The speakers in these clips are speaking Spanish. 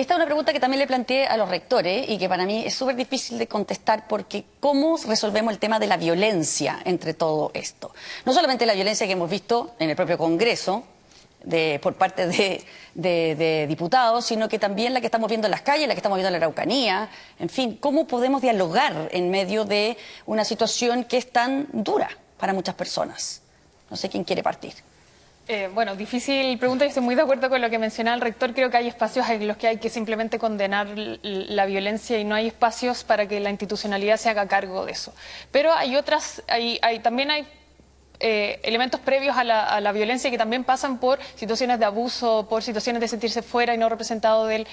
Esta es una pregunta que también le planteé a los rectores y que para mí es súper difícil de contestar porque ¿cómo resolvemos el tema de la violencia entre todo esto? No solamente la violencia que hemos visto en el propio Congreso por parte de diputados, sino que también la que estamos viendo en las calles, la que estamos viendo en la Araucanía. En fin, ¿cómo podemos dialogar en medio de una situación que es tan dura para muchas personas? No sé quién quiere partir. Bueno, difícil pregunta. Yo estoy muy de acuerdo con lo que mencionaba el rector. Creo que hay espacios en los que hay que simplemente condenar la violencia y no hay espacios para que la institucionalidad se haga cargo de eso. Pero hay otras, también hay elementos previos a la violencia que también pasan por situaciones de abuso, por situaciones de sentirse fuera y no representado del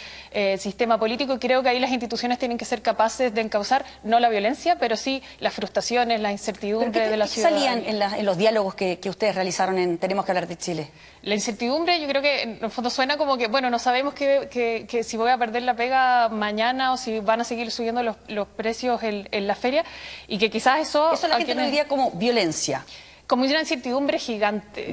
sistema político, y creo que ahí las instituciones tienen que ser capaces de encauzar no la violencia, pero sí las frustraciones, la incertidumbre de la ciudadanía. ¿Qué salían en los diálogos que ustedes realizaron en Tenemos que hablar de Chile? La incertidumbre, yo creo que en el fondo suena como que, bueno, no sabemos que si voy a perder la pega mañana o si van a seguir subiendo los precios en la feria, y que quizás eso la gente lo diría como violencia. Como una incertidumbre gigante.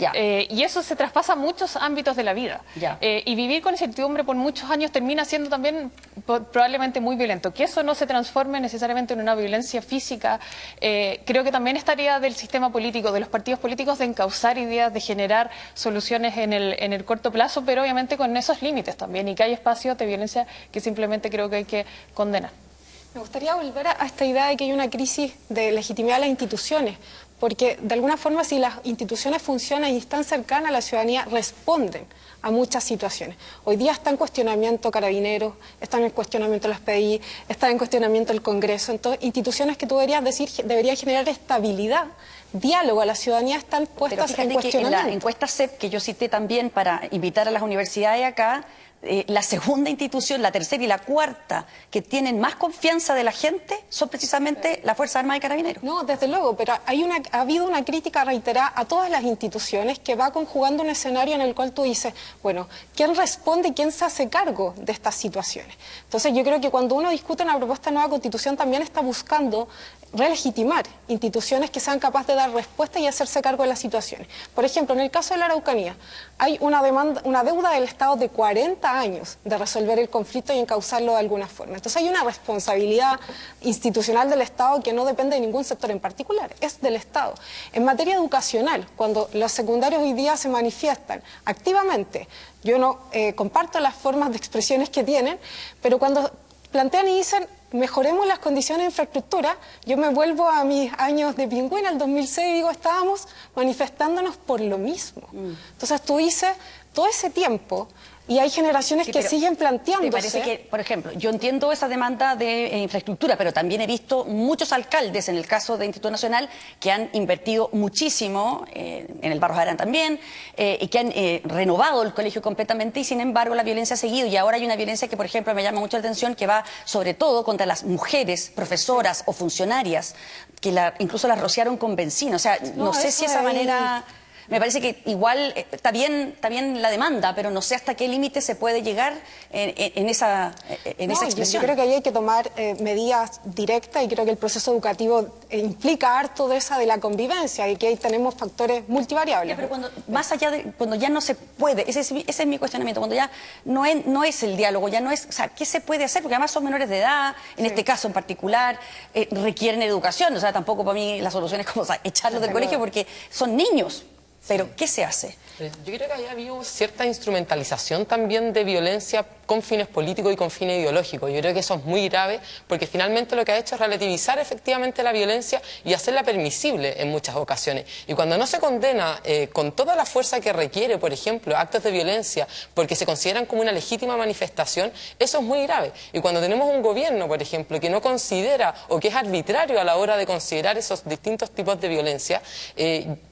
Y eso se traspasa a muchos ámbitos de la vida. Y vivir con incertidumbre por muchos años termina siendo también probablemente muy violento. Que eso no se transforme necesariamente en una violencia física, creo que también es tarea del sistema político, de los partidos políticos, de encauzar ideas, de generar soluciones en el corto plazo, pero obviamente con esos límites también, y que hay espacios de violencia que simplemente creo que hay que condenar. Me gustaría volver a esta idea de que hay una crisis de legitimidad de las instituciones, porque de alguna forma si las instituciones funcionan y están cercanas a la ciudadanía, responden a muchas situaciones. Hoy día está en cuestionamiento Carabineros, están en cuestionamiento las PDI, están en cuestionamiento el Congreso. Entonces, instituciones que tú deberías decir deberían generar estabilidad, diálogo a la ciudadanía, están puestas en cuestionamiento. Que en la encuesta CEP que yo cité también para invitar a las universidades acá, la segunda institución, la tercera y la cuarta que tienen más confianza de la gente son precisamente la Fuerza Armada y Carabineros. No, desde luego, pero ha habido una crítica reiterada a todas las instituciones que va conjugando un escenario en el cual tú dices, bueno, ¿quién responde y quién se hace cargo de estas situaciones? Entonces yo creo que cuando uno discute una propuesta de nueva constitución también está buscando relegitimar instituciones que sean capaces de dar respuesta y hacerse cargo de las situaciones. Por ejemplo, en el caso de la Araucanía, hay una deuda del Estado de 40 años de resolver el conflicto y encauzarlo de alguna forma. Entonces hay una responsabilidad institucional del Estado que no depende de ningún sector en particular, es del Estado. En materia educacional, cuando los secundarios hoy día se manifiestan activamente, yo no comparto las formas de expresiones que tienen, pero cuando plantean y dicen mejoremos las condiciones de infraestructura, yo me vuelvo a mis años de pingüina, el 2006, y digo, estábamos manifestándonos por lo mismo. Entonces tú dices, todo ese tiempo, y hay generaciones que siguen planteándose. Me parece que, por ejemplo, yo entiendo esa demanda de infraestructura, pero también he visto muchos alcaldes, en el caso de Instituto Nacional, que han invertido muchísimo, en el Barros Arana también, y que han renovado el colegio completamente, y sin embargo la violencia ha seguido. Y ahora hay una violencia que, por ejemplo, me llama mucho la atención, que va sobre todo contra las mujeres, profesoras o funcionarias, que incluso las rociaron con benzina. O sea, no sé si esa manera... Me parece que igual está bien la demanda, pero no sé hasta qué límite se puede llegar en esa expresión. Yo creo que ahí hay que tomar medidas directas, y creo que el proceso educativo implica harto de la convivencia, y que ahí tenemos factores multivariables. Pero más allá de cuando ya no se puede, ese es mi cuestionamiento, cuando ya no es el diálogo, ya no es, o sea, ¿qué se puede hacer? Porque además son menores de edad, en este caso en particular, requieren educación, o sea, tampoco para mí la solución es como echarlos del colegio porque son niños. Pero, ¿qué se hace? Yo creo que haya habido cierta instrumentalización también de violencia con fines políticos y con fines ideológicos. Yo creo que eso es muy grave, porque finalmente lo que ha hecho es relativizar efectivamente la violencia y hacerla permisible en muchas ocasiones. Y cuando no se condena con toda la fuerza que requiere, por ejemplo, actos de violencia, porque se consideran como una legítima manifestación, eso es muy grave. Y cuando tenemos un gobierno, por ejemplo, que no considera o que es arbitrario a la hora de considerar esos distintos tipos de violencia,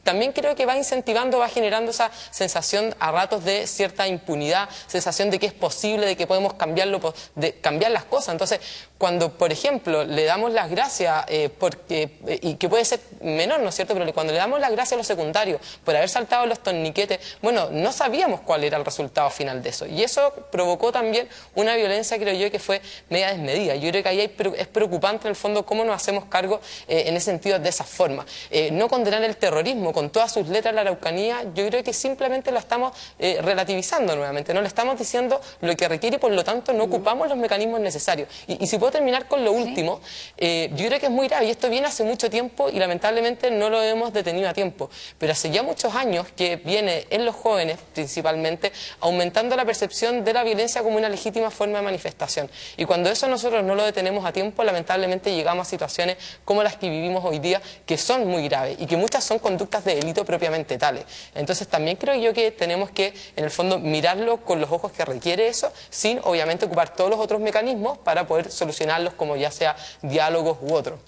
también creo que va incentivando, va generando esa sensación a ratos de cierta impunidad, sensación de que es posible, de que podemos cambiar las cosas. Entonces, cuando, por ejemplo, le damos las gracias, y que puede ser menor, ¿no es cierto?, pero cuando le damos las gracias a los secundarios por haber saltado los torniquetes, bueno, no sabíamos cuál era el resultado final de eso. Y eso provocó también una violencia, creo yo, que fue media desmedida. Yo creo que ahí es preocupante, en el fondo, cómo nos hacemos cargo en ese sentido, de esa forma. No condenar el terrorismo con todas sus letras, la Araucanía, yo creo que simplemente lo estamos relativizando nuevamente, no le estamos diciendo lo que requiere y por lo tanto no ocupamos los mecanismos necesarios. Y si puedo terminar con lo último, yo creo que es muy grave y esto viene hace mucho tiempo y lamentablemente no lo hemos detenido a tiempo, pero hace ya muchos años que viene en los jóvenes principalmente aumentando la percepción de la violencia como una legítima forma de manifestación. Y cuando eso nosotros no lo detenemos a tiempo, lamentablemente llegamos a situaciones como las que vivimos hoy día, que son muy graves y que muchas son conductas de delito propiamente tales. Entonces también creo yo que tenemos que, en el fondo, mirarlo con los ojos que requiere eso, sin obviamente ocupar todos los otros mecanismos para poder solucionarlos, como ya sea diálogos u otros.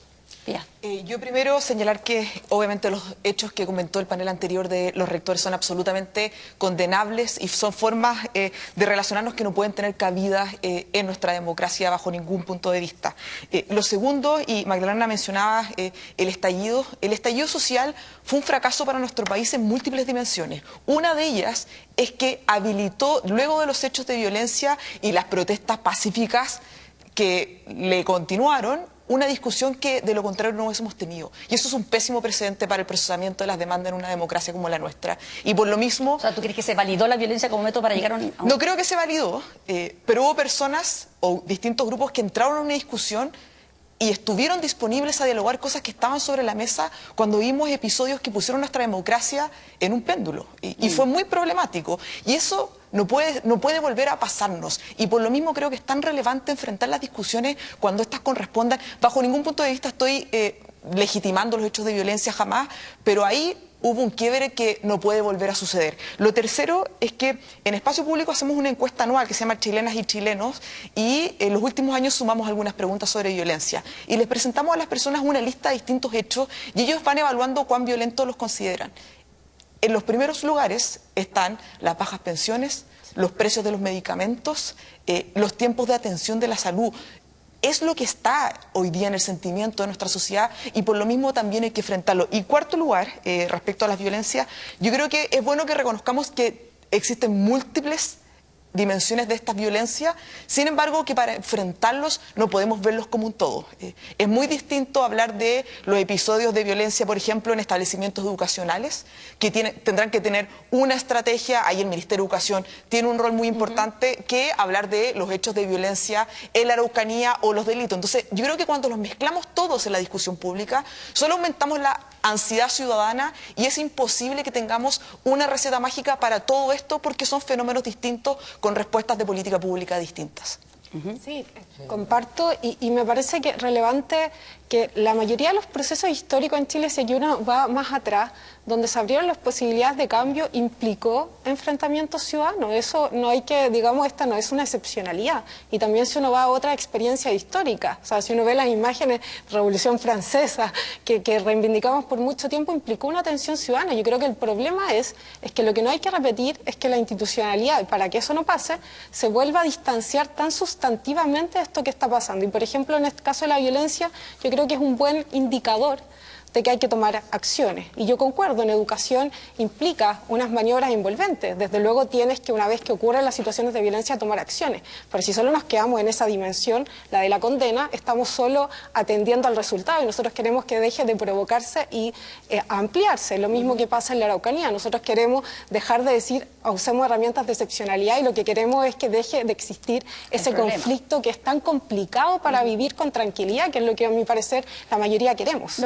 Yo primero señalar que obviamente los hechos que comentó el panel anterior de los rectores son absolutamente condenables y son formas de relacionarnos que no pueden tener cabida en nuestra democracia bajo ningún punto de vista. Lo segundo, y Magdalena mencionaba el estallido social fue un fracaso para nuestro país en múltiples dimensiones. Una de ellas es que habilitó, luego de los hechos de violencia y las protestas pacíficas que le continuaron, una discusión que de lo contrario no hubiésemos tenido. Y eso es un pésimo precedente para el procesamiento de las demandas en una democracia como la nuestra. Y por lo mismo... O sea, ¿tú crees que se validó la violencia como método para llegar a un... No creo que se validó, pero hubo personas o distintos grupos que entraron en una discusión y estuvieron disponibles a dialogar cosas que estaban sobre la mesa cuando vimos episodios que pusieron nuestra democracia en un péndulo. Y fue muy problemático. Y eso no puede volver a pasarnos. Y por lo mismo creo que es tan relevante enfrentar las discusiones cuando éstas correspondan. Bajo ningún punto de vista estoy legitimando los hechos de violencia jamás, pero ahí hubo un quiebre que no puede volver a suceder. Lo tercero es que en Espacio Público hacemos una encuesta anual que se llama Chilenas y Chilenos y en los últimos años sumamos algunas preguntas sobre violencia y les presentamos a las personas una lista de distintos hechos y ellos van evaluando cuán violentos los consideran. En los primeros lugares están las bajas pensiones, los precios de los medicamentos, los tiempos de atención de la salud. Es lo que está hoy día en el sentimiento de nuestra sociedad y por lo mismo también hay que enfrentarlo. Y cuarto lugar, respecto a las violencias, yo creo que es bueno que reconozcamos que existen múltiples dimensiones de estas violencias, sin embargo que para enfrentarlos no podemos verlos como un todo. Es muy distinto hablar de los episodios de violencia, por ejemplo, en establecimientos educacionales, que tendrán que tener una estrategia, ahí el Ministerio de Educación tiene un rol muy importante, que hablar de los hechos de violencia en la Araucanía o los delitos. Entonces, yo creo que cuando los mezclamos todos en la discusión pública, solo aumentamos la ansiedad ciudadana y es imposible que tengamos una receta mágica para todo esto porque son fenómenos distintos con respuestas de política pública distintas. Sí, comparto y me parece que relevante que la mayoría de los procesos históricos en Chile, si uno va más atrás, donde se abrieron las posibilidades de cambio, implicó enfrentamientos ciudadanos. Eso no hay que, digamos, esta no es una excepcionalidad. Y también si uno va a otra experiencia histórica, o sea, si uno ve las imágenes de Revolución Francesa, que reivindicamos por mucho tiempo, implicó una tensión ciudadana. Yo creo que el problema es que lo que no hay que repetir es que la institucionalidad, para que eso no pase, se vuelva a distanciar tan sustantivamente de esto que está pasando. Y, por ejemplo, en este caso de la violencia, yo creo que es un buen indicador de que hay que tomar acciones. Y yo concuerdo, en educación implica unas maniobras envolventes. Desde luego tienes que, una vez que ocurren las situaciones de violencia, tomar acciones. Pero si solo nos quedamos en esa dimensión, la de la condena, estamos solo atendiendo al resultado y nosotros queremos que deje de provocarse y ampliarse. Lo mismo que pasa en la Araucanía. Nosotros queremos dejar de decir, usemos herramientas de excepcionalidad y lo que queremos es que deje de existir ese conflicto que es tan complicado para vivir con tranquilidad, que es lo que a mi parecer la mayoría queremos.